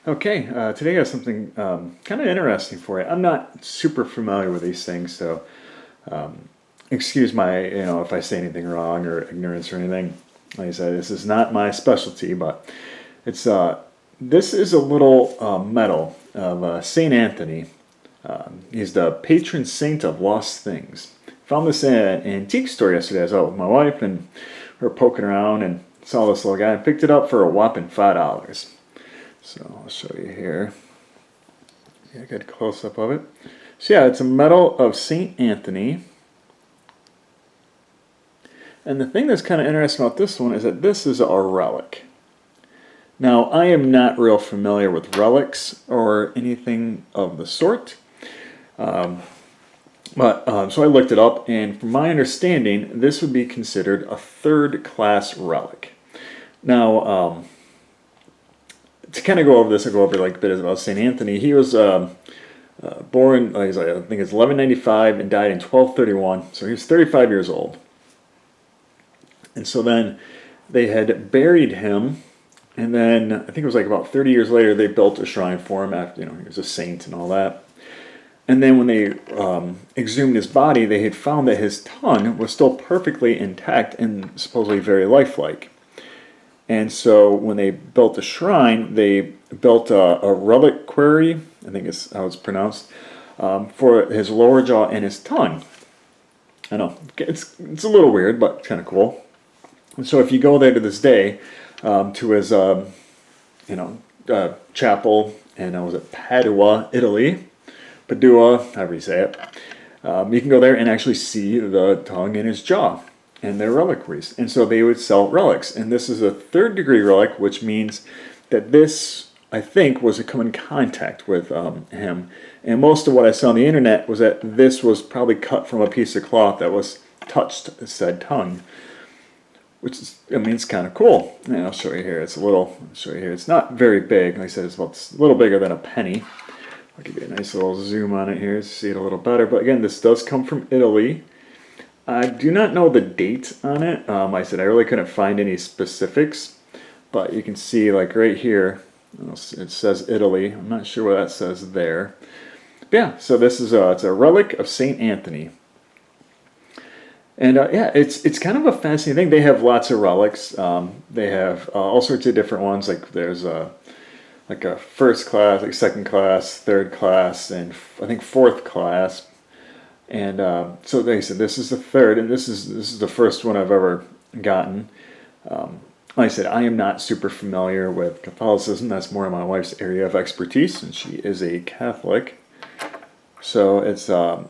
Okay, today I got something kind of interesting for you. I'm not super familiar with these things, so excuse my, if I say anything wrong or ignorance or anything. Like I said, this is not my specialty, but it's this is a little medal of Saint Anthony. He's the patron saint of lost things. Found this in an antique store yesterday. I was out with my wife and we were poking around and saw this little guy. I picked it up for a whopping $5. So I'll show you here. Yeah, I got a close-up of it. So yeah, it's a medal of St. Anthony. And the thing that's kind of interesting about this one is that this is a relic. Now, I am not real familiar with relics or anything of the sort. So I looked it up, and from my understanding, this would be considered a third-class relic. Now, to kind of go over this, I'll go over like a bit about St. Anthony. He was born, I think it's 1195 and died in 1231, so he was 35 years old. And so then they had buried him, and then I think it was like about 30 years later they built a shrine for him after, he was a saint and all that. And then when they exhumed his body, they had found that his tongue was still perfectly intact and supposedly very lifelike. And so when they built the shrine, they built a reliquary, I think is how it's pronounced, for his lower jaw and his tongue. I know, it's a little weird, but kind of cool. And so if you go there to this day, to his, chapel in, was it Padua, Italy, Padua, however you say it, you can go there and actually see the tongue in his jaw and their reliquaries. And so they would sell relics. And this is a third-degree relic, which means that this, I think, was to come in contact with him. And most of what I saw on the internet was that this was probably cut from a piece of cloth that was touched said tongue, which is, it's kind of cool. And I'll show you here. It's not very big. Like I said, it's a little bigger than a penny. I'll give you a nice little zoom on it here to see it a little better. But again, this does come from Italy. I do not know the date on it. I said I really couldn't find any specifics, but you can see like right here, it says Italy. I'm not sure what that says there. But yeah, so this is it's a relic of Saint Anthony. And yeah, it's kind of a fascinating thing. They have lots of relics. They have all sorts of different ones. Like there's like a first class, like second class, third class, and I think fourth class. And so they said this is the third, and this is the first one I've ever gotten. Like I said, I am not super familiar with Catholicism. That's more my wife's area of expertise, and she is a Catholic. So it's, like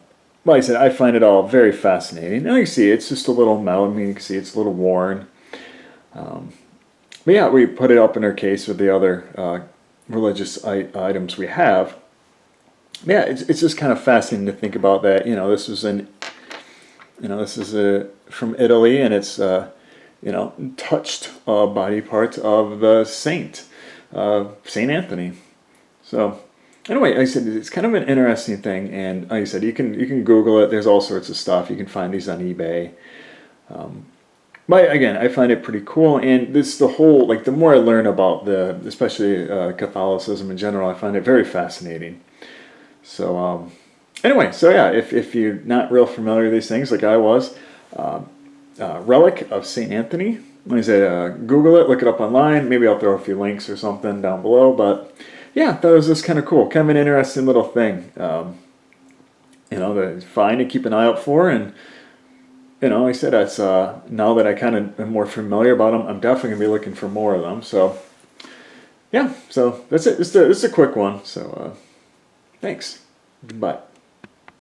I said, I find it all very fascinating. And you see, it's just a little metal. You can see it's a little worn. But yeah, we put it up in our case with the other religious items we have. Yeah, it's just kind of fascinating to think about that. This is from Italy, and it's touched body parts of the saint, Saint Anthony. So anyway, like I said, it's kind of an interesting thing, and like I said, you can Google it. There's all sorts of stuff. You can find these on eBay. But again, I find it pretty cool, and the whole, like, the more I learn about especially Catholicism in general, I find it very fascinating. So anyway, so yeah, if you're not real familiar with these things like I was, Relic of St. Anthony, like I said, Google it, look it up online. Maybe I'll throw a few links or something down below. But yeah, that was just kind of cool, kind of an interesting little thing, to find and keep an eye out for. And like I said, that's now that I kind of am more familiar about them, I'm definitely gonna be looking for more of them. So yeah, so that's it. This is a quick one. So thanks. Goodbye.